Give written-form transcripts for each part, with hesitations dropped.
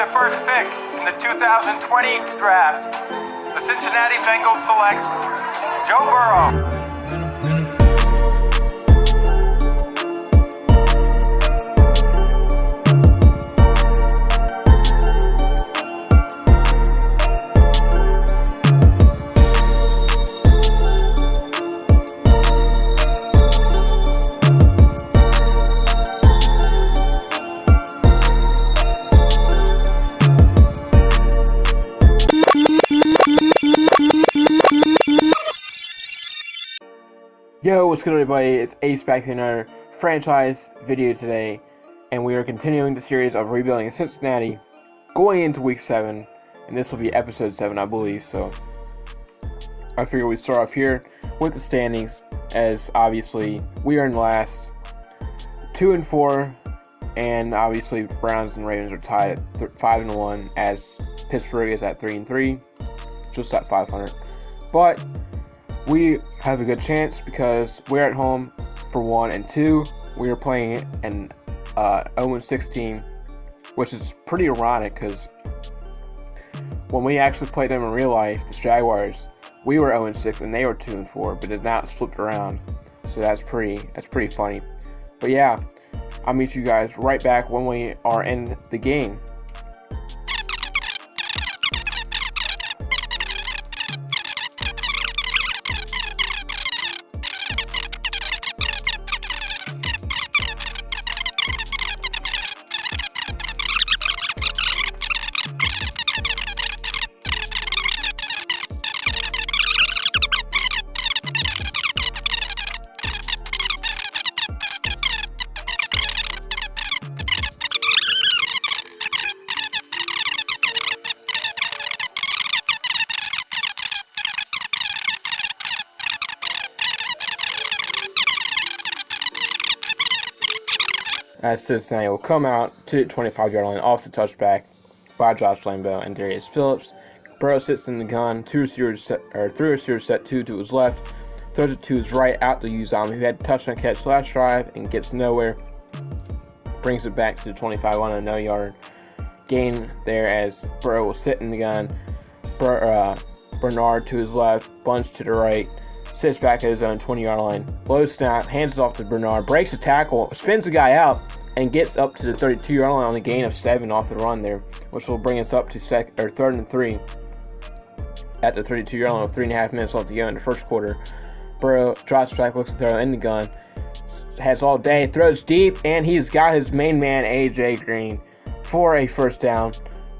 the first pick in the 2020 draft, the Cincinnati Bengals select Joe Burrow. Yo, what's good everybody? It's Ace back in another franchise video today, and we are continuing the series of rebuilding Cincinnati, going into week 7, and this will be episode 7, I believe. So I figure we start off here with the standings, as obviously we are in last, 2-4, and obviously Browns and Ravens are tied at 5-1, as Pittsburgh is at 3-3, just at 500. But we have a good chance because we're at home for 1, and 2, we are playing an 0-6 team, which is pretty ironic because when we actually played them in real life, the Jaguars, we were 0-6 and they were 2-4, but it now flipped around. So that's pretty funny. But yeah, I'll meet you guys right back when we are in the game. As Cincinnati will come out to the 25-yard line off the touchback by Josh Lambeau and Darius Phillips. Burrow sits in the gun, three receivers set, two to his left, throws it to his right out to Uzomah, who had a touchdown catch last drive and gets nowhere. Brings it back to the 25 on a no-yard gain there as Burrow will sit in the gun. Bernard to his left, bunch to the right, sits back at his own 20-yard line, low snap, hands it off to Bernard, breaks a tackle, spins the guy out, and gets up to the 32-yard line on a gain of 7 off the run there, which will bring us up to 3rd and 3 at the 32-yard line with 3.5 minutes left to go in the first quarter. Burrow drops back, looks to throw in the gun, has all day, throws deep, and he's got his main man, A.J. Green, for a first down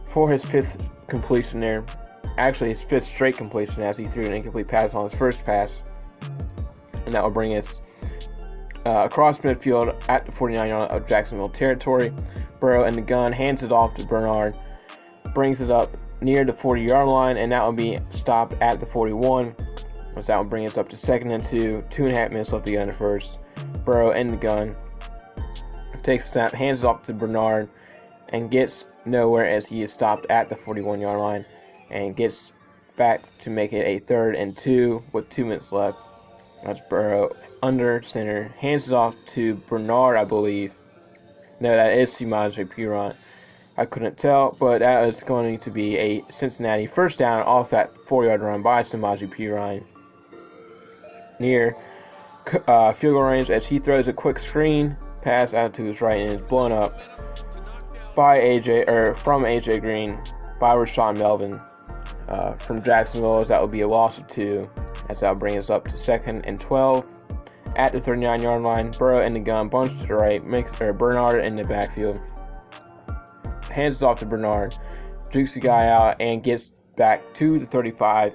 for his 5th completion there. Actually, his 5th straight completion as he threw an incomplete pass on his first pass. And that will bring us across midfield at the 49-yard line of Jacksonville territory. Burrow in the gun, hands it off to Bernard, brings it up near the 40-yard line, and that will be stopped at the 41. So that will bring us up to 2nd and 2, 2.5 minutes left to go in the first. Burrow in the gun, takes a snap, hands it off to Bernard, and gets nowhere as he is stopped at the 41-yard line. And gets back to make it a 3rd and 2 with 2 minutes left. That's Burrow under center. Hands it off to Bernard, I believe. No, that is Samaje Perine. I couldn't tell, but that is going to be a Cincinnati first down off that 4-yard run by Samaje Perine. Near field goal range as he throws a quick screen pass out to his right and is blown up by from AJ Green by Rashawn Melvin. From Jacksonville, as that will be a loss of 2, as that will bring us up to 2nd and 12 at the 39-yard line. Burrow in the gun, bunch to the right, Bernard in the backfield, hands it off to Bernard, jukes the guy out, and gets back to the 35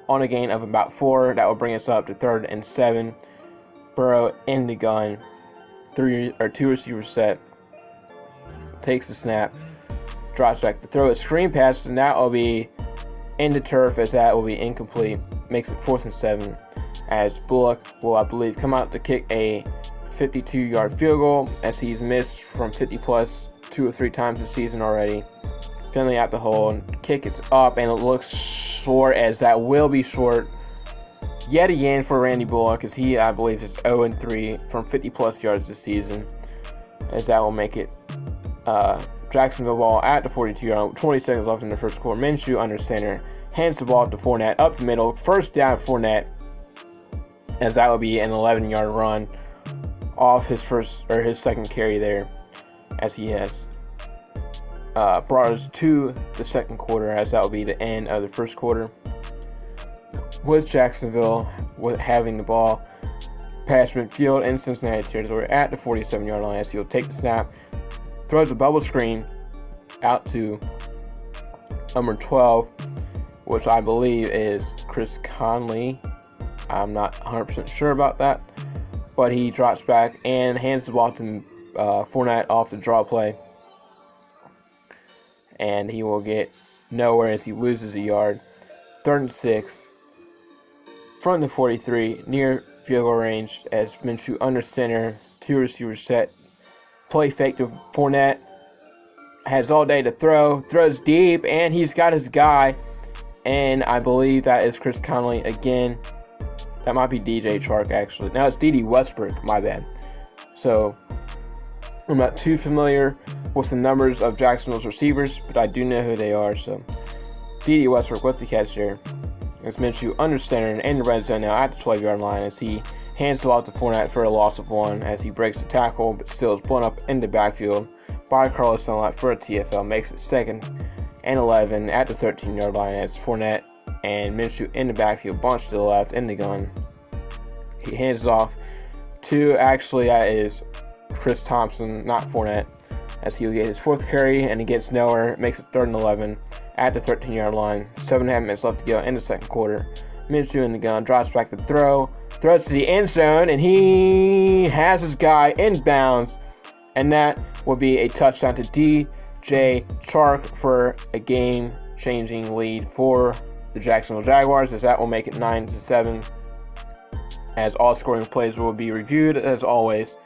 on a gain of about 4. That will bring us up to 3rd and 7. Burrow in the gun, 2 receivers set, takes the snap, drops back to throw a screen pass, and that will be in the turf as that will be incomplete. Makes it 4th and 7 as Bullock will, I believe, come out to kick a 52-yard field goal as he's missed from 50+ 2 or 3 times this season already. Finley at the hole, kick is up, and it looks short as that will be short yet again for Randy Bullock, as he, I believe, is 0-3 from 50+ yards this season, as that will make it Jacksonville ball at the 42-yard line, 20 seconds left in the first quarter. Minshew under center, hands the ball to Fournette up the middle. First down, Fournette, as that would be an 11-yard run off his second carry there, as he has brought us to the second quarter, as that will be the end of the first quarter, with Jacksonville having the ball past midfield in Cincinnati territory at the 47-yard line, as he'll take the snap, throws a bubble screen out to number 12, which I believe is Chris Conley. I'm not 100% sure about that, but he drops back and hands the ball to Fournette off the draw play, and he will get nowhere as he loses a yard. 3rd and 6 from the 43, near field goal range, as Minshew under center, 2 receivers set, play fake to Fournette, has all day to throw, throws deep, and he's got his guy, and I believe that is Chris Conley again. That might be DJ Chark, actually. Now it's D.D. Westbrook, my bad. So I'm not too familiar with the numbers of Jacksonville's receivers, but I do know who they are. So D.D. Westbrook with the catch there. As Minshew under center and in the red zone now at the 12-yard line, as he hands the ball to Fournette for a loss of 1, as he breaks the tackle, but still is blown up in the backfield by Carlos Dunlap for a TFL. Makes it 2nd and 11 at the 13-yard line, as Fournette and Minshew in the backfield, bunch to the left in the gun. He hands it off to, actually, that is Chris Thompson, not Fournette, as he'll get his 4th carry, and he gets nowhere. Makes it 3rd and 11 at the 13-yard line. 7.5 minutes left to go in the second quarter. Minshew in the gun, drops back to throw, throws to the end zone, and he has his guy inbounds, and that will be a touchdown to DJ Chark for a game-changing lead for the Jacksonville Jaguars, as that will make it 9-7, as all scoring plays will be reviewed as always,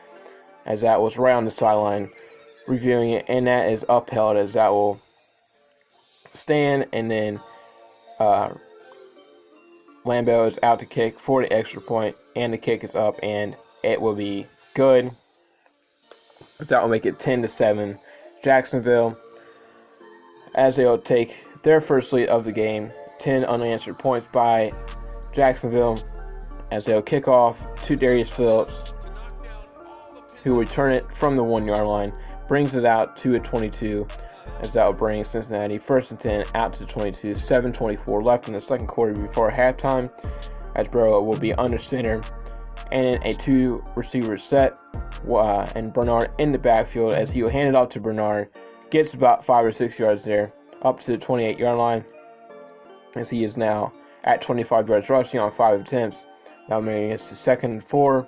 as that was right on the sideline reviewing it, and that is upheld, as that will stand, and then Lambeau is out to kick for the extra point, and the kick is up, and it will be good, as that will make it 10-7 Jacksonville, as they will take their first lead of the game. 10 unanswered points by Jacksonville, as they'll kick off to Darius Phillips, who will return it from the 1-yard line, brings it out to a 22, as that will bring Cincinnati 1st and 10 out to the 22. 7:24 left in the second quarter before halftime, as Burrow will be under center and in a 2-receiver set, and Bernard in the backfield, as he will hand it off to Bernard, gets about 5 or 6 yards there, up to the 28-yard line, as he is now at 25 yards rushing on 5 attempts. Now maybe it's the 2nd and 4,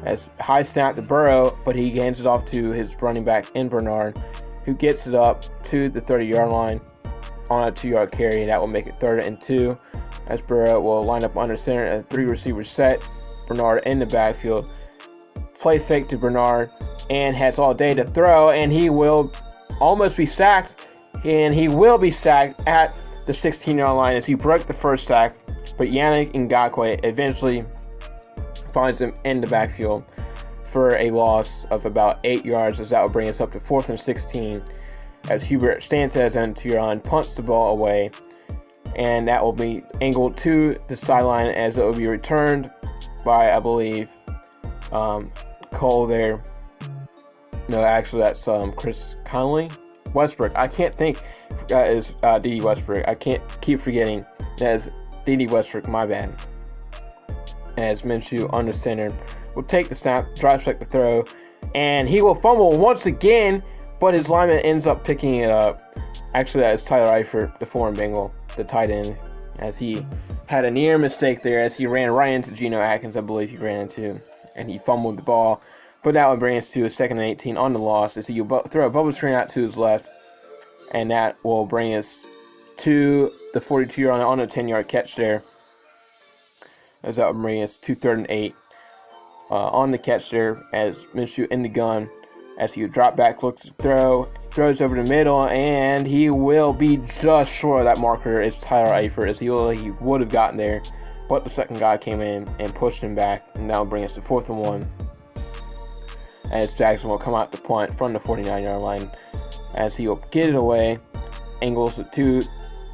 as high snap to Burrow, but he hands it off to his running back in Bernard, who gets it up to the 30-yard line on a 2-yard carry. That will make it 3rd and 2, as Burrow will line up under center, a 3-receiver set, Bernard in the backfield, play fake to Bernard, and has all day to throw, and he will almost be sacked, and he will be sacked at the 16-yard line, as he broke the first sack, but Yannick Ngakoue eventually finds him in the backfield for a loss of about 8 yards, as that will bring us up to 4th and 16, as Hubert Stantes on the 2-yard line punts the ball away, and that will be angled to the sideline, as it will be returned by, I believe, Cole there. No, actually, that's Chris Conley. Westbrook. I can't think that is D.D. Westbrook. I can't keep forgetting that is D.D. Westbrook, my bad. As Minshew under center will take the snap, drives back the throw, and he will fumble once again, but his lineman ends up picking it up. Actually, that is Tyler Eifert, the foreign Bengal, the tight end, as he had a near mistake there, as he ran right into Geno Atkins, I believe he ran into, and he fumbled the ball. But that would bring us to a 2nd and 18 on the loss, as he will throw a bubble screen out to his left, and that will bring us to the 42-yard on a 10-yard catch there, as that will bring us to 3rd and 8 on the catch there, as Minshew in the gun, as he drop back, looks to throw, throws over the middle, and he will be just short of that marker. It's Tyler Eifert, as he would have gotten there, but the second guy came in and pushed him back, and that will bring us to 4th and 1, as Jackson will come out to punt from the 49-yard line. as he will get it away, angles it to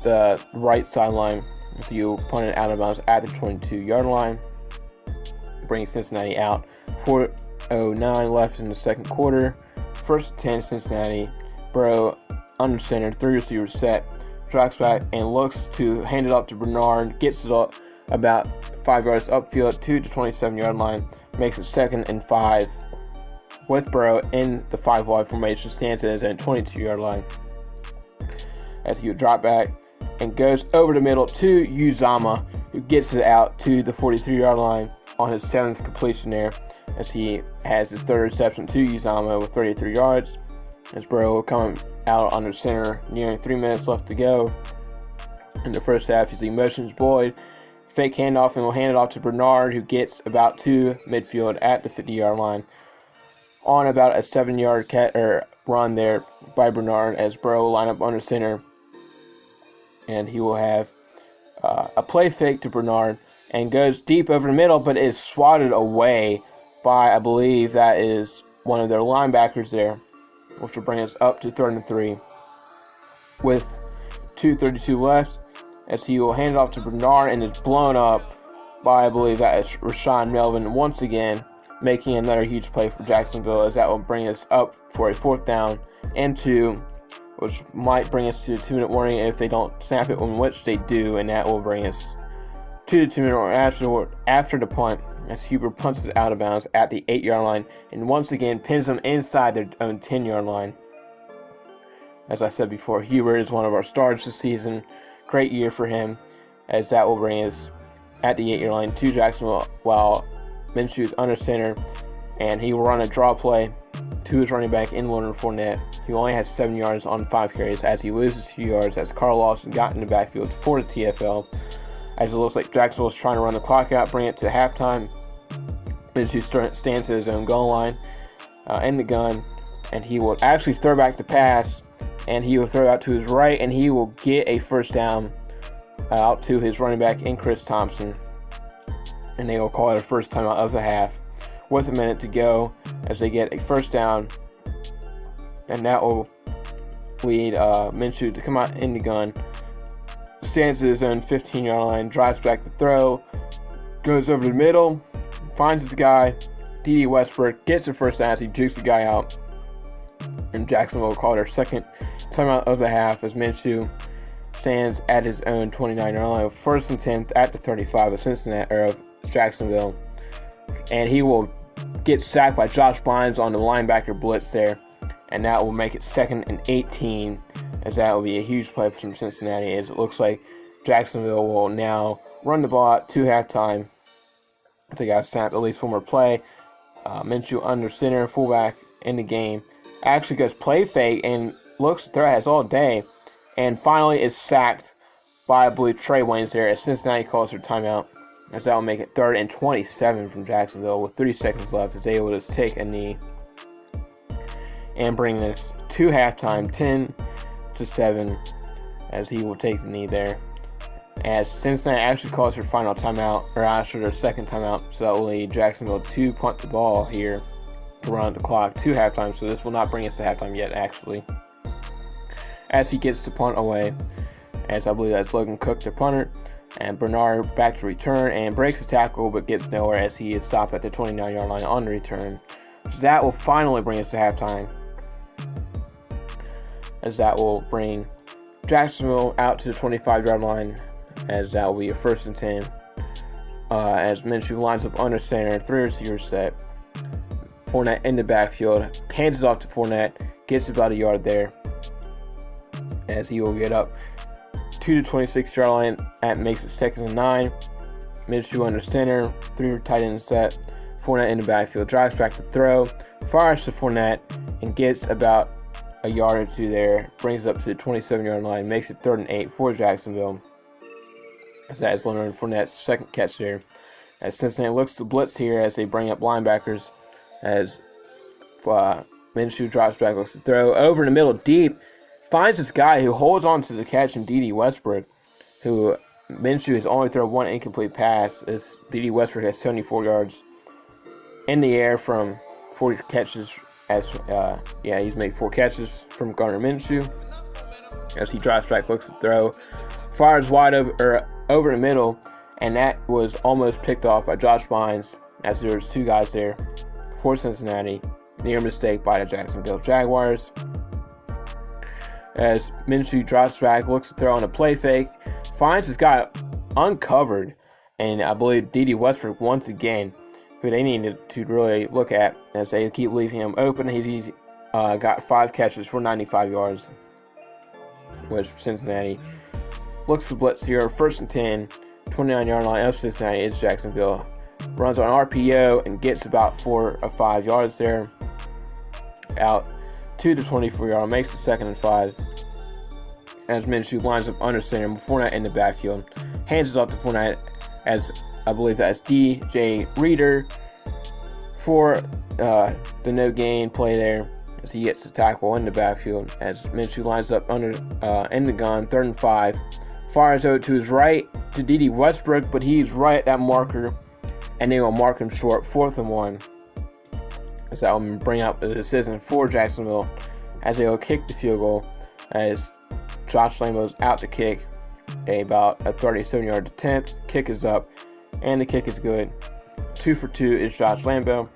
the right sideline, so you punt it out of bounds at the 22-yard line, bringing Cincinnati out. 4:09 left in the second quarter. First 10 Cincinnati. Burrow under center, 3 receivers set, drops back and looks to hand it up to Bernard, gets it up about 5 yards upfield to the 27-yard line, makes it 2nd and 5. With Burrow in the 5 wide formation, stands at his own 22-yard line. As he drop back and goes over the middle to Uzama, who gets it out to the 43-yard line on his 7th completion there, as he has his 3rd reception to Uzama with 33 yards. As Burrow will come out under center, nearing 3 minutes left to go in the first half, as he motions Boyd, fake handoff, and will hand it off to Bernard, who gets about to midfield at the 50-yard line on about a 7-yard run there by Bernard, as Burrow will line up under center, and he will have a play fake to Bernard and goes deep over the middle, but is swatted away by, I believe that is one of their linebackers there, which will bring us up to 3rd and 3 with 2:32 left, as he will hand it off to Bernard and is blown up by, I believe that is Rashawn Melvin once again, making another huge play for Jacksonville, as that will bring us up for a 4th down and 2, which might bring us to a 2-minute warning if they don't snap it, in which they do, and that will bring us to the 2-minute warning after the punt, as Huber punts it out of bounds at the 8-yard line and once again pins them inside their own 10-yard line. As I said before, Huber is one of our stars this season. Great year for him, as that will bring us at the 8-yard line to Jacksonville while Minshew is under center, and he will run a draw play to his running back in Leonard Fournette. He only has 7 yards on 5 carries, as he loses 2 yards as Carl Lawson got in the backfield for the TFL. As it looks like Jacksonville is trying to run the clock out, bring it to halftime. Minshew stands at his own goal line in the gun, and he will actually throw back the pass, and he will throw out to his right, and he will get a first down out to his running back in Chris Thompson, and they will call it a first timeout of the half with a minute to go, as they get a first down, and that will lead Minshew to come out in the gun, stands at his own 15-yard line, drives back the throw, goes over the middle, finds his guy, D.D. Westbrook, gets the first down as he jukes the guy out, and Jacksonville will call their 2nd timeout of the half, as Minshew stands at his own 29-yard line, 1st and 10 at the 35 of Cincinnati, or of Jacksonville, and he will get sacked by Josh Bynes on the linebacker blitz there, and that will make it 2nd and 18, as that will be a huge play from Cincinnati, as it looks like Jacksonville will now run the ball out to halftime. They got to snap at least one more play. Minshew under center, fullback in the game, actually goes play fake and looks to throw, has all day, and finally is sacked by, I believe, Trey Waynes there, as Cincinnati calls their timeout, as that will make it 3rd and 27 from Jacksonville with 30 seconds left, as they will just take a knee and bring this to halftime, 10-7, as he will take the knee there, as Cincinnati actually calls their final timeout, or actually their 2nd timeout, so that will lead Jacksonville to punt the ball here to run the clock to halftime, so this will not bring us to halftime yet, actually, as he gets the punt away, as I believe that's Logan Cook, the punter, and Bernard back to return and breaks the tackle but gets nowhere, as he is stopped at the 29-yard line on the return. So that will finally bring us to halftime, as that will bring Jacksonville out to the 25-yard line, as that will be a 1st and 10, as Minshew lines up under center, 3 receivers set, Fournette in the backfield, hands it off to Fournette, gets about a yard there, as he will get up to the 26-yard line, that makes it 2nd and 9, Minshew under center, 3 tight ends set, Fournette in the backfield, drives back to throw, fires to Fournette, and gets about a yard or 2 there, brings it up to the 27-yard line, makes it 3rd and 8 for Jacksonville, as that is Leonard Fournette's 2nd catch there, as Cincinnati looks to blitz here as they bring up linebackers, as Minshew drops back, looks to throw, over in the middle, deep, finds this guy who holds on to the catch in D.D. Westbrook, who Minshew has only thrown 1 incomplete pass, as D.D. Westbrook has 74 yards in the air from 40 catches as he's made 4 catches from Gardner Minshew. As he drives back, looks to throw, fires wide over the middle, and that was almost picked off by Josh Bynes, as there was 2 guys there for Cincinnati. Near mistake by the Jacksonville Jaguars. As Minshew drops back, looks to throw on a play fake, finds his guy uncovered, and I believe D.D. Westbrook once again, who they needed to really look at as they keep leaving him open. He's got 5 catches for 95 yards, which Cincinnati looks to blitz here. 1st and 10, 29-yard line of Cincinnati is Jacksonville. Runs on RPO and gets about 4 or 5 yards there. Out to the 24-yard, makes it 2nd and 5. As Minshew lines up under center, Fournette in the backfield. Hands it off to Fournette, as I believe that's DJ Reader for the no gain play there, as he gets the tackle in the backfield. As Minshew lines up under in the gun, 3rd and 5. Fires out to his right to D.D. Westbrook, but he's right at that marker, and they will mark him short. 4th and 1. As that will bring up the decision for Jacksonville, as they will kick the field goal, as Josh Lambo's out to kick about a 37-yard attempt. Kick is up, and the kick is good. 2 for 2 is Josh Lambo,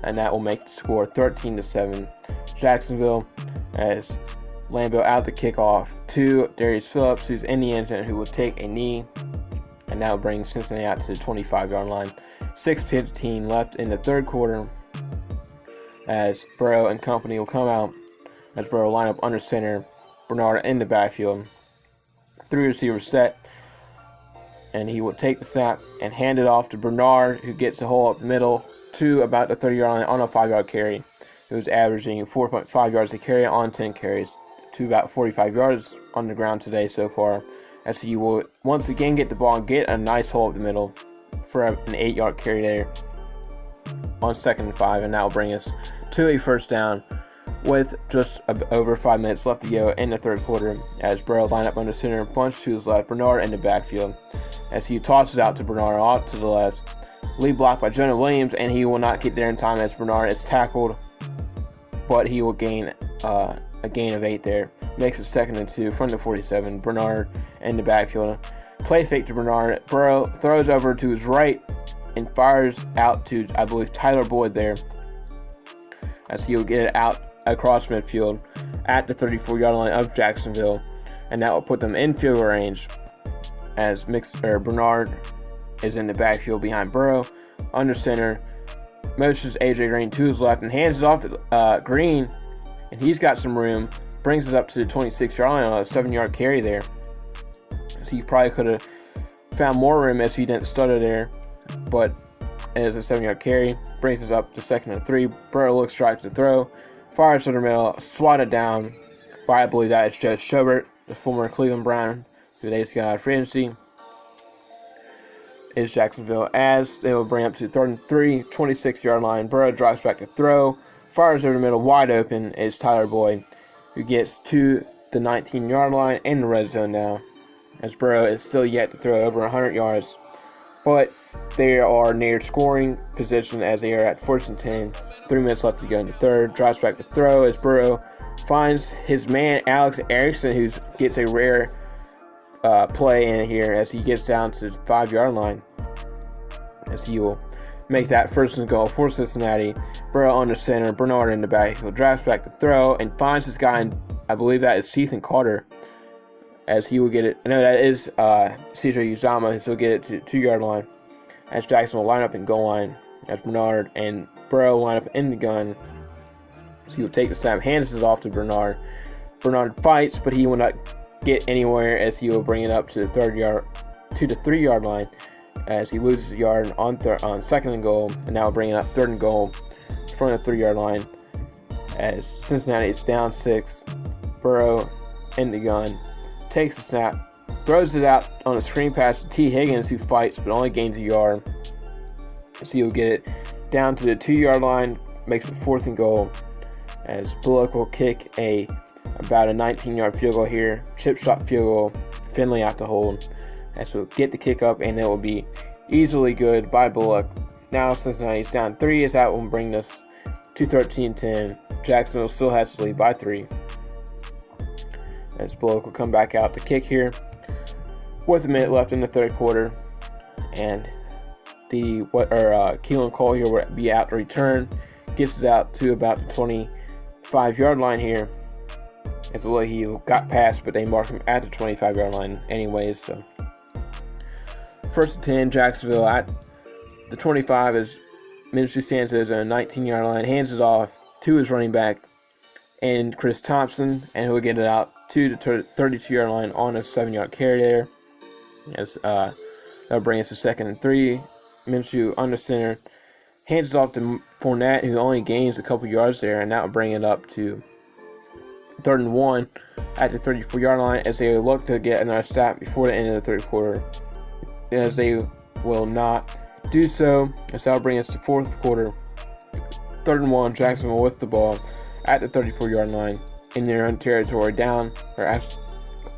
and that will make the score 13-7 Jacksonville, as Lambo out the kickoff to Darius Phillips, who's in the end zone, who will take a knee, and that will bring Cincinnati out to the 25-yard line. 6:15 left in the 3rd quarter, as Burrow and company will come out, as Burrow line up under center, Bernard in the backfield. 3 receivers set, and he will take the snap and hand it off to Bernard, who gets the hole up the middle to about the 30-yard line on a 5-yard carry. Who's averaging 4.5 yards a carry on 10 carries, to about 45 yards on the ground today so far, as he will once again get the ball and get a nice hole up the middle for an 8-yard carry there on 2nd and 5, and that will bring us to a 1st down with just over 5 minutes left to go in the 3rd quarter, as Burrow line up under center and punch to his left, Bernard in the backfield, as he tosses out to Bernard off to the left, lead blocked by Jonah Williams, and he will not get there in time as Bernard is tackled, but he will gain a gain of 8 there. Makes it 2nd and 2 from the 47. Bernard in the backfield. Play fake to Bernard. Burrow throws over to his right and fires out to, I believe, Tyler Boyd there, as he will get it out across midfield at the 34-yard line of Jacksonville, and that will put them in field goal range, as Bernard is in the backfield behind Burrow under center. Motions A.J. Green to his left and hands it off to Green, and he's got some room. Brings us up to the 26-yard line on a 7-yard carry there. So he probably could have found more room as he didn't stutter there, but as a 7-yard carry, brings us up to 2nd and 3. Burrow looks strike to throw, fires to the middle, swatted down by, I believe that is Joe Schobert, the former Cleveland Brown, who they just got out of free agency. Is Jacksonville, as they will bring up to 3rd and 3, 26-yard line. Burrow drops back to throw, fires over the middle, wide open is Tyler Boyd, who gets to the 19-yard line in the red zone now, as Burrow is still yet to throw over 100 yards. But they are near scoring position as they are at 1st and 10. 3 minutes left to go in the 3rd. Drops back to throw as Burrow finds his man Alex Erickson, who gets a rare play in here as he gets down to the 5-yard line, as he will make that 1st and goal for Cincinnati. Burrow under center, Bernard in the back. He'll drives back to throw and finds this guy, and I believe that is Ethan Carter, as he will get it. No, that is CJ Uzama, who will get it to the 2-yard line, as Jackson will line up in goal line, as Bernard and Burrow line up in the gun. So he will take the snap, hands it off to Bernard. Bernard fights, but he will not get anywhere, as he will bring it up to the 3-yard line, as he loses a yard on 2nd and goal, and now bring it up 3rd and goal from the 3-yard line, as Cincinnati is down 6. Burrow in the gun, takes the snap, throws it out on a screen pass to T. Higgins, who fights but only gains a yard. So he'll get it down to the 2-yard line, makes it 4th and goal, as Bullock will kick about a 19-yard field goal here, chip shot field goal, Finley out to hold, as we'll get the kick up, and it will be easily good by Bullock. Now Cincinnati's down 3, as that will bring us to 13-10. Jacksonville still has to lead by 3. As Bullock will come back out to kick here with a minute left in the third quarter. And Keelan Cole here will be out to return. Gets it out to about the 25-yard line here. As he got past, but they mark him at the 25-yard line anyways. So 1st and 10, Jacksonville at the 25 as Minshew stands at his own 19-yard line, hands it off to his running back and Chris Thompson, and he'll get it out to the 32-yard line on a 7-yard carry there. As that'll bring us to 2nd and 3. Minshew under center, hands it off to Fournette, who only gains a couple yards there, and that will bring it up to 3rd and 1 at the 34-yard line as they look to get another stop before the end of the third quarter. As they will not do so, as that'll bring us to 4th quarter. 3rd and 1, Jacksonville with the ball at the 34-yard line in their own territory,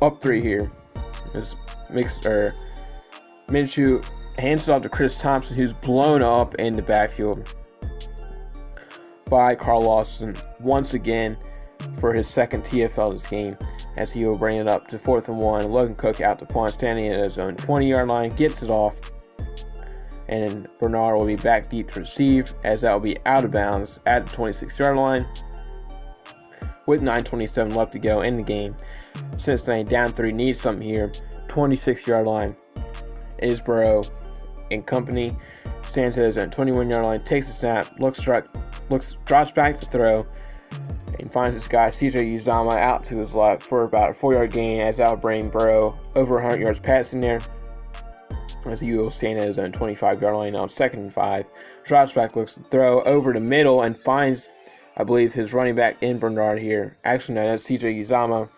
up 3 here. As Minshew hands it off to Chris Thompson, who's blown up in the backfield by Carl Lawson once again for his 2nd TFL this game, as he will bring it up to 4th and 1. Logan Cook out to punt, standing at his own 20-yard line, gets it off, and Bernard will be back deep to receive, as that will be out of bounds at the 26-yard line with 9:27 left to go in the game. Cincinnati down 3, needs something here. 26-yard line is Burrow and company. Stands at his own 21-yard line, takes a snap, drops back to throw, and finds this guy, CJ Uzomah, out to his left for about a 4-yard gain, as that will bring Burrow over 100 yards passing there. As he will stand at his own 25-yard line on 2nd and 5. Drops back, looks to throw over the middle, and finds, I believe, his running back in Bernard here. Actually, no, that's CJ Uzomah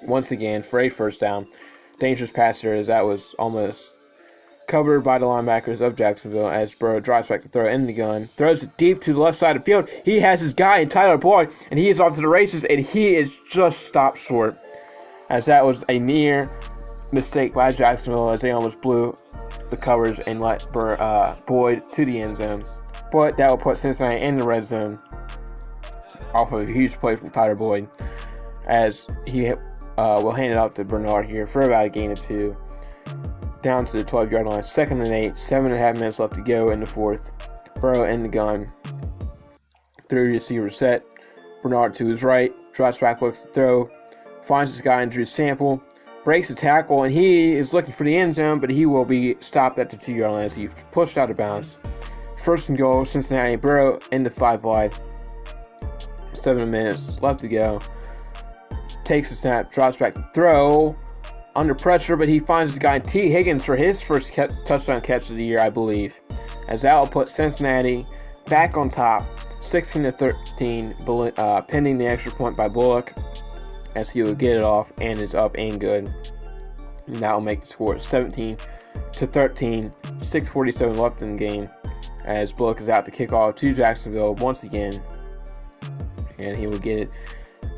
once again for a first down. Dangerous pass there, as that was almost covered by the linebackers of Jacksonville, as Burrow drives back to throw in the gun. Throws it deep to the left side of the field. He has his guy in Tyler Boyd, and he is off to the races, and he is just stopped short, as that was a near mistake by Jacksonville, as they almost blew the covers and let Boyd to the end zone. But that will put Cincinnati in the red zone off of a huge play from Tyler Boyd, as he will hand it off to Bernard here for about a gain of 2. Down to the 12-yard line, 2nd and 8, 7.5 minutes left to go in the fourth. Burrow in the gun. 3 receiver set. Bernard to his right. Drops back, looks to throw. Finds this guy in Drew Sample. Breaks the tackle, and he is looking for the end zone, but he will be stopped at the 2-yard line as he pushed out of bounds. 1st and goal, Cincinnati. Burrow in the 5 wide. 7 minutes left to go. Takes a snap, drops back to throw. Under pressure, but he finds this guy T. Higgins for his first touchdown catch of the year, I believe. As that will put Cincinnati back on top, 16-13, pending the extra point by Bullock, as he will get it off and is up and good. And that will make the score 17-13, 6:47 left in the game, as Bullock is out to kick off to Jacksonville once again, and he will get it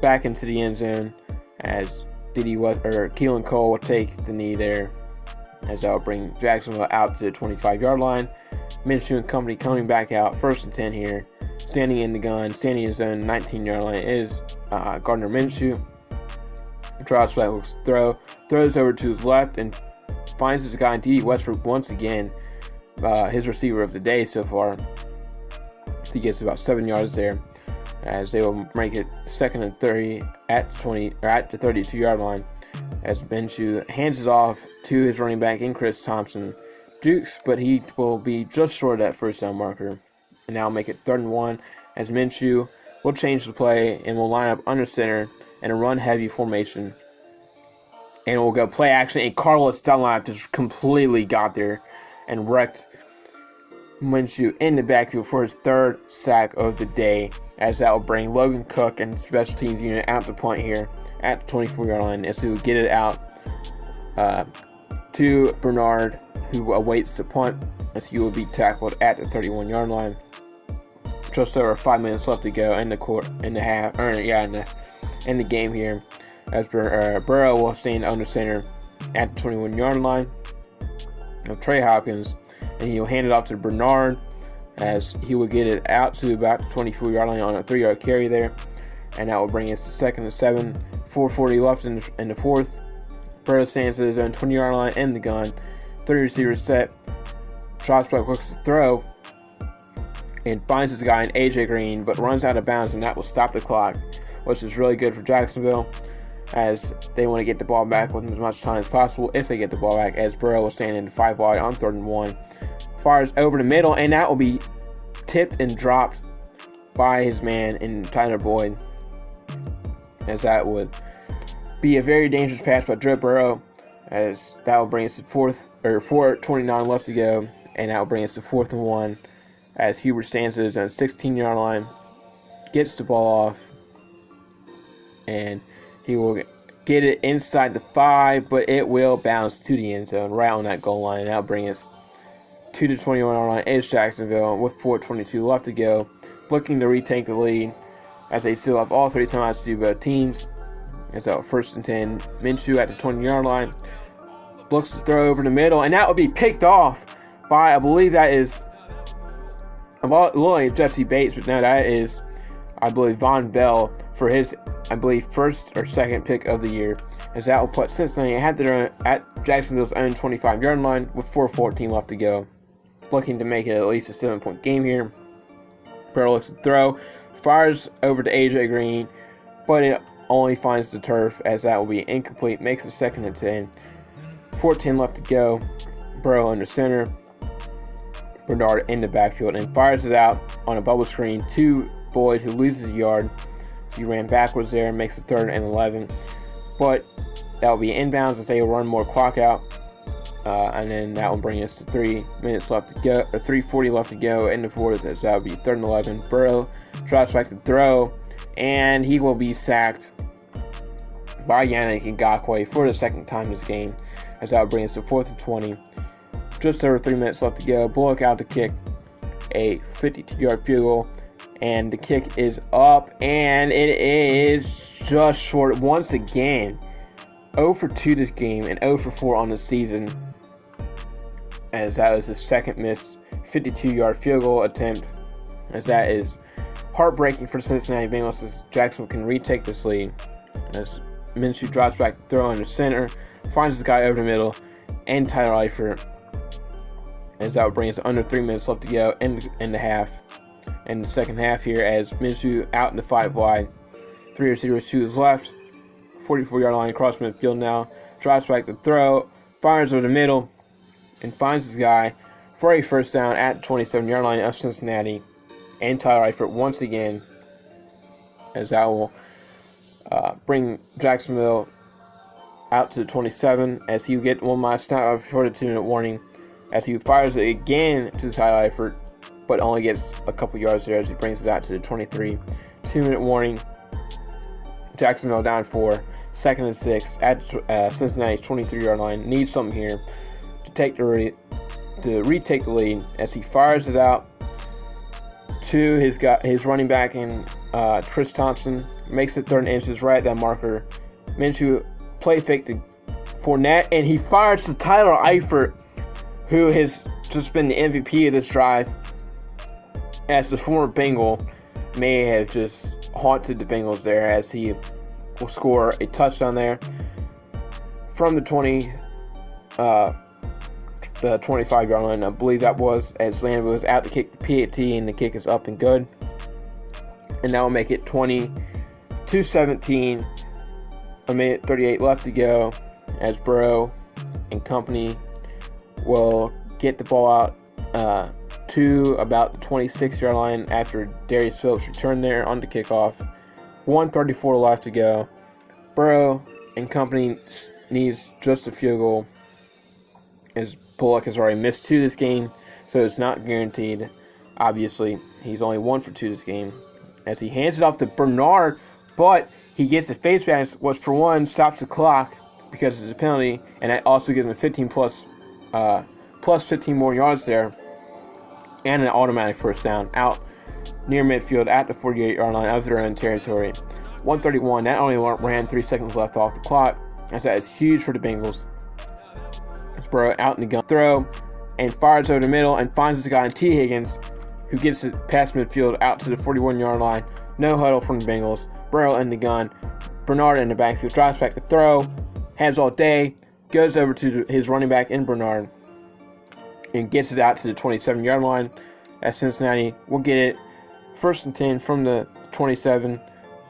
back into the end zone, as Keelan Cole will take the knee there, as that will bring Jacksonville out to the 25-yard line. Minshew and company coming back out, 1st and 10 here. Standing in the gun, standing in his own 19-yard line is Gardner Minshew. Drops back, looks to throws over to his left, and finds his guy D. Westbrook once again, his receiver of the day so far. So he gets about 7 yards there, as they will make it 2nd and 30 at the 32-yard line, as Minshew hands it off to his running back in Chris Thompson. Dukes, but he will be just short of that first down marker, and now make it 3rd and 1, as Minshew will change the play and will line up under center in a run-heavy formation, and will go play action, and Carlos Dunlap just completely got there and wrecked Minshew in the backfield for his 3rd sack of the day, as that will bring Logan Cook and special teams unit out to punt here at the 24-yard line, as he will get it out to Bernard, who awaits the punt, as he will be tackled at the 31-yard line. Just over 5 minutes left to go in the game here, as Burrow will stand under center at the 21-yard line of Trey Hopkins, and he'll hand it off to Bernard. as he will get it out to about the 24-yard line on a 3-yard carry there. And that will bring us to 2nd and 7. 4:40 left in the fourth. Burrow stands at his own 20-yard line in the gun. 3 receivers set. Drops back, looks to throw, and finds his guy in AJ Green, but runs out of bounds, and that will stop the clock, which is really good for Jacksonville, as they want to get the ball back with as much time as possible if they get the ball back, as Burrow will stand in 5 wide on 3rd and 1. Fires over the middle, and that will be tipped and dropped by his man in Tyler Boyd, as that would be a very dangerous pass by Joe Burrow, as that will bring us to 4:29 left to go, and that will bring us to 4th and 1, as Hubert stands at his own 16-yard line, gets the ball off, and he will get it inside the 5, but it will bounce to the end zone right on that goal line, and that will bring us to the 21-yard line is Jacksonville with 4:22 left to go, looking to retake the lead, as they still have all 3 timeouts to do both teams. As out 1st and 10, Minshew at the 20-yard line, looks to throw over the middle, and that will be picked off by, I believe that is, a lot like Jesse Bates, but no, that is, I believe, Von Bell for his, I believe, 1st or 2nd pick of the year, as that will put Cincinnati at Jacksonville's own 25-yard line with 4:14 left to go, looking to make it at least a 7-point game here. Burrow looks to throw, fires over to AJ Green, but it only finds the turf, as that will be incomplete, makes it 2nd and 10. 4:10 left to go. Burrow under center. Bernard in the backfield, and fires it out on a bubble screen to Boyd, who loses a yard. So he ran backwards there and makes it 3rd and 11. But that will be inbounds as they will run more clock out. And then that will bring us to 3 minutes left to go, or 3:40 left to go in the fourth, as that will be 3rd and 11. Burrow drops back to throw, and he will be sacked by Yannick Ngakoue for the 2nd time this game, as that will bring us to 4th and 20. Just over 3 minutes left to go. Bullock out to kick a 52-yard field goal, and the kick is up, and it is just short once again. 0 for 2 this game and 0 for 4 on the season, as that is the 2nd missed 52-yard field goal attempt, as that is heartbreaking for the Cincinnati Bengals, as Jacksonville can retake this lead. As Minshew drops back to throw under center, finds his guy over the middle, and Tyler Eifert, as that would bring us under 3 minutes left to go in the half. In the second half here, as Minshew out in the 5 wide, 3 receivers, 2 is left, 44-yard line across midfield now, drops back to throw, fires over the middle, and finds his guy for a 1st down at the 27-yard line of Cincinnati. And Tyler Eifert once again, as that will bring Jacksonville out to the 27, as he will get one last snap before the 2-minute warning, as he fires it again to Tyler Eifert, but only gets a couple yards there as he brings it out to the 23. 2-minute warning. Jacksonville down 4, 2nd and 6 at Cincinnati's 23-yard line. Needs something here to retake the lead, as he fires it out to his running back in Chris Thompson. Makes it 3rd inches right at that marker. Minshew play fake to Fournette, and he fires to Tyler Eifert, who has just been the MVP of this drive, as the former Bengal may have just haunted the Bengals there, as he will score a touchdown there from the 25-yard line, I believe that was, as Landon was out to kick the PAT, and the kick is up and good. And that will make it 20-17, a minute 38 left to go, as Burrow and company will get the ball out to about the 26-yard line after Darius Phillips returned there on the kickoff. 1:34 left to go. Burrow and company needs just a field goal, as Bullock has already missed 2 this game, so it's not guaranteed. Obviously, he's only 1 for 2 this game, as he hands it off to Bernard, but he gets a face mask, which for one stops the clock because it's a penalty, and that also gives him 15 plus 15 more yards there, and an automatic 1st down out near midfield at the 48-yard line of their own territory. 1:31, that only ran 3 seconds left off the clock, as that is huge for the Bengals. Burrow out in the gun throw, and fires over the middle, and finds his guy in T. Higgins, who gets it past midfield out to the 41-yard line. No huddle from the Bengals. Burrow in the gun. Bernard in the backfield. Drives back to throw. Has all day. Goes over to his running back in Bernard. And gets it out to the 27-yard line. As Cincinnati will get it 1st and 10 from the 27.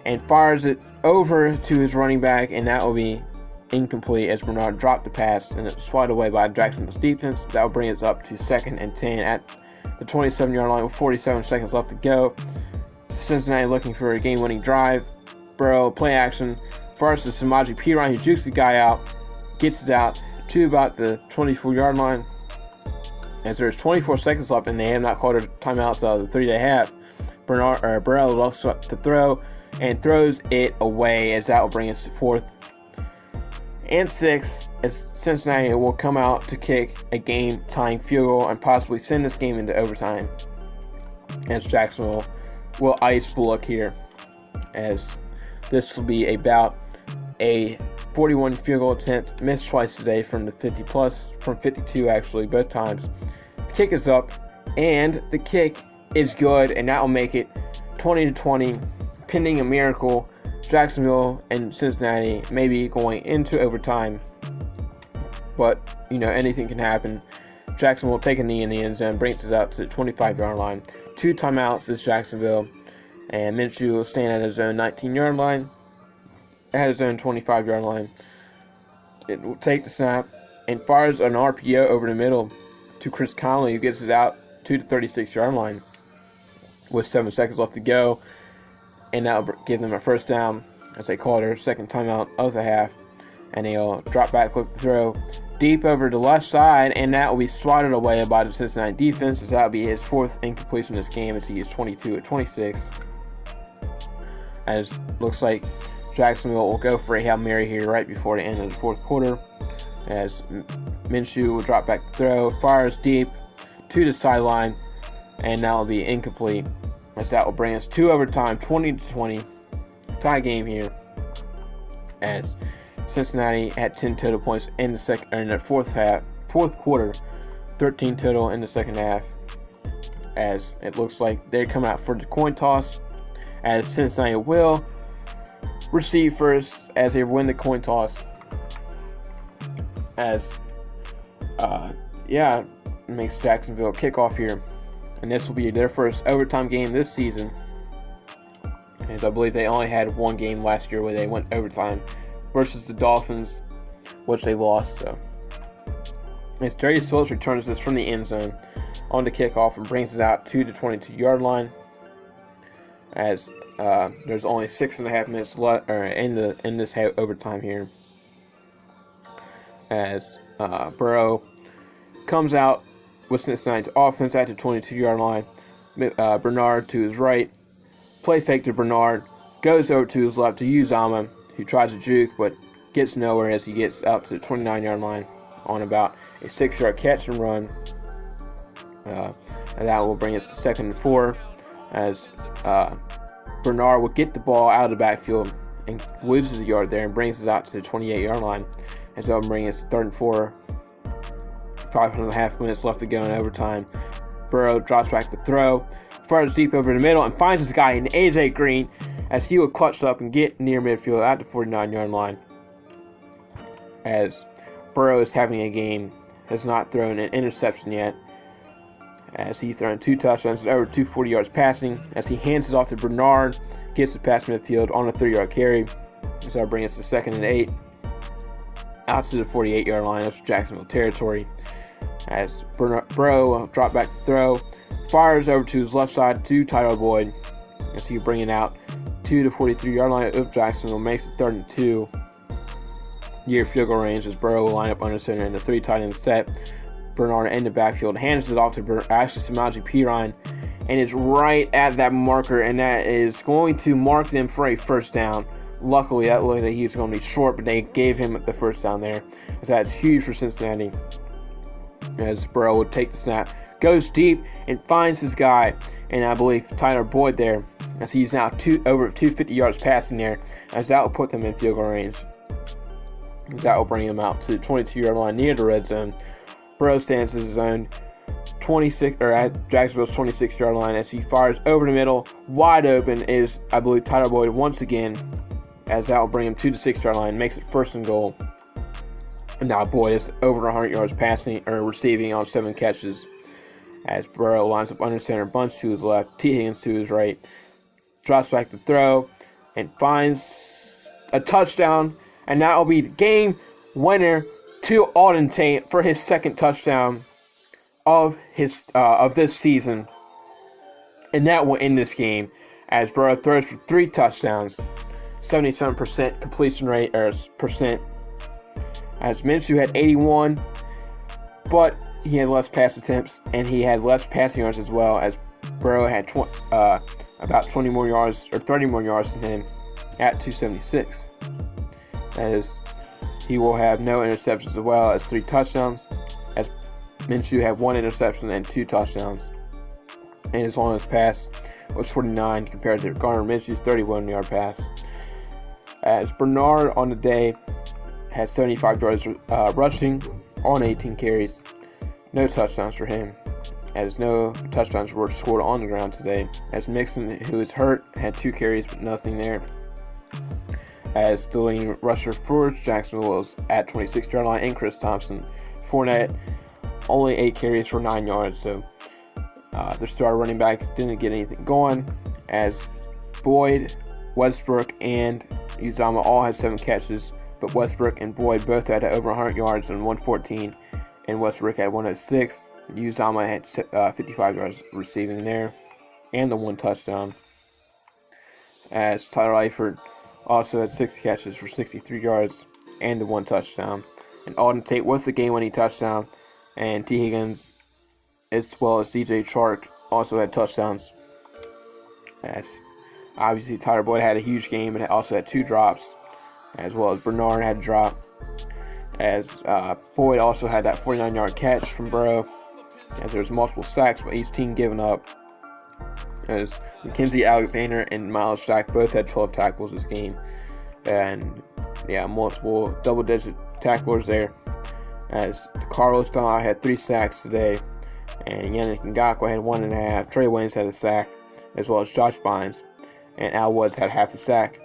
And fires it over to his running back. And that will be incomplete as Bernard dropped the pass. And it's swatted away by Jacksonville's defense. That will bring us up to 2nd and 10 at the 27-yard line with 47 seconds left to go. Cincinnati looking for a game-winning drive. Burrow, play action. First is Samaje Perine, who jukes the guy out. Gets it out to about the 24-yard line. As there's 24 seconds left and they have not called a timeout, so the 3 they have. Burrow looks up to throw and throws it away as that will bring us to 4th and 6 as Cincinnati will come out to kick a game-tying field goal and possibly send this game into overtime. As Jacksonville will ice Bullock here, as this will be about a 41 field goal attempt, missed twice today from the 50 plus, from 52 actually, both times. The kick is up, and the kick is good, and that will make it 20-20, pending a miracle. Jacksonville and Cincinnati may be going into overtime, but anything can happen. Jacksonville will take a knee in the end zone, brings us out to the 25-yard line. 2 timeouts is Jacksonville, and Minshew will stand at his own 19-yard line, at his own 25-yard line. It will take the snap and fires an RPO over the middle to Chris Conley, who gets it out to the 36-yard line with 7 seconds left to go, and that will give them a 1st down as they call their 2nd timeout of the half, and they'll drop back, look to throw deep over the left side, and that will be swatted away by the Cincinnati defense, as that will be his 4th incompletion this game, as he is 22 of 26. As looks like Jacksonville will go for a Hail Mary here right before the end of the 4th quarter, as Minshew will drop back to throw, fires deep to the sideline, and that will be incomplete, as that will bring us to overtime, 20-20, tie game here, as Cincinnati had 10 total points in the fourth quarter, 13 total in the second half, as it looks like they come out for the coin toss, as Cincinnati will receive first as they win the coin toss, as makes Jacksonville kick off here, and this will be their first overtime game this season, as I believe they only had one game last year where they went overtime versus the Dolphins, which they lost. So as Darius Phillips returns this from the end zone on the kickoff and brings it out to the 22-yard line, as there's only 6.5 minutes left in this overtime here, as Burrow comes out with Cincinnati's offense at the 22-yard line. Bernard to his right, play fake to Bernard, goes over to his left to Uzama, who tries to juke but gets nowhere as he gets out to the 29-yard line on about a 6-yard catch and run. And that will bring us to 2nd and 4, as Bernard will get the ball out of the backfield and loses a yard there and brings us out to the 28-yard line, as that will bring us to 3rd and 4. 5.5 minutes left to go in overtime. Burrow drops back to throw, fires deep over the middle, and finds this guy in AJ Green, as he will clutch up and get near midfield at the 49-yard line. As Burrow is having a game, has not thrown an interception yet, as he's thrown 2 touchdowns, over 240 yards passing, as he hands it off to Bernard, gets it past midfield on a 3-yard carry. So that'll bring us to 2nd and 8, out to the 48-yard line of Jacksonville territory, as Burrow will drop back to throw, fires over to his left side to Tyler Boyd, as he bring it out to the 43-yard line of Jacksonville, makes it 3rd and 2, near field goal range, as Burrow will line up under center in the 3 tight end set. Bernard in the backfield hands it off to Samaje Perine, and it's right at that marker, and that is going to mark them for a 1st down. Luckily, that looked like he was going to be short, but they gave him the 1st down there, as that's huge for Cincinnati. As Burrow would take the snap, goes deep, and finds his guy, and I believe Tyler Boyd there, as he's now over 250 yards passing there, as that will put them in field goal range. As that will bring him out to the 22-yard line near the red zone. Burrow stands at his own at Jacksonville's 26-yard line as he fires over the middle. Wide open is, I believe, Tyler Boyd once again, as that will bring him to the 6-yard line, makes it 1st and goal. And now Boyd is over 100 yards passing or receiving on 7 catches. As Burrow lines up under center, bunch to his left, T. Higgins to his right, drops back to throw, and finds a touchdown. And that will be the game winner to Alden Tate for his 2nd touchdown of this season. And that will end this game as Burrow throws for 3 touchdowns, 77% completion rate or percent. As Minshew had 81, but he had less pass attempts and he had less passing yards as well, as Burrow had about 20 more yards or 30 more yards than him at 276. As he will have no interceptions as well as 3 touchdowns, as Minshew had 1 interception and 2 touchdowns. And his longest pass was 49 compared to Gardner Minshew's 31-yard pass. As Bernard on the day had 75 yards rushing on 18 carries. No touchdowns for him, as no touchdowns were scored on the ground today. As Mixon, who is hurt, had 2 carries but nothing there. As the leading rusher for Jacksonville was at 26-yard line, and Chris Thompson. Fournette, only 8 carries for 9 yards, so their star running back didn't get anything going. As Boyd, Westbrook, and Uzomah all had 7 catches, but Westbrook and Boyd both had over 100 yards and 114, and Westbrook had 106. Uzomah had 55 yards receiving there, and the 1 touchdown. As Tyler Eifert also had 6 catches for 63 yards and the 1 touchdown. And Alden Tate with the game-winning touchdown, and T. Higgins as well as DJ Chark also had touchdowns. As obviously Tyler Boyd had a huge game and also had 2 drops, as well as Bernard had a drop. As Boyd also had that 49-yard catch from Burrow, as there was multiple sacks by each team giving up. As Mackenzie Alexander and Miles Jack both had 12 tackles this game, and multiple double-digit tacklers there. As Carlos Dunlap had 3 sacks today, and Yannick Ngakoue had 1.5. Trey Waynes had a sack, as well as Josh Bynes, and Al Woods had half a sack.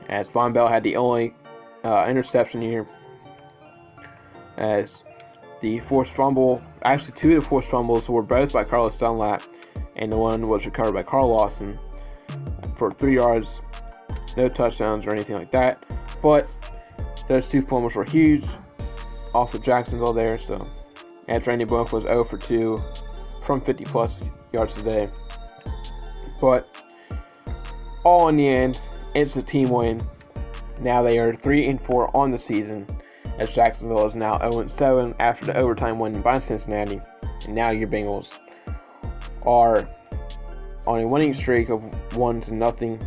As Von Bell had the only interception here, as the forced fumble, actually 2 of the forced fumbles were both by Carlos Dunlap, and the one was recovered by Carl Lawson for 3 yards. No touchdowns or anything like that, but those 2 fumbles were huge off of Jacksonville there. So, as Randy Bullock was 0 for 2 from 50-plus yards today. But all in the end, it's a team win. Now they are 3-4 on the season, as Jacksonville is now 0-7 after the overtime win by Cincinnati. And now your Bengals are on a winning streak of 1-0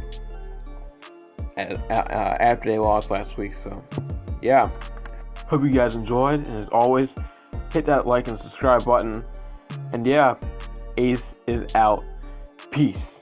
after they lost last week. So, yeah. Hope you guys enjoyed, and as always, hit that like and subscribe button. And yeah, Ace is out. Peace.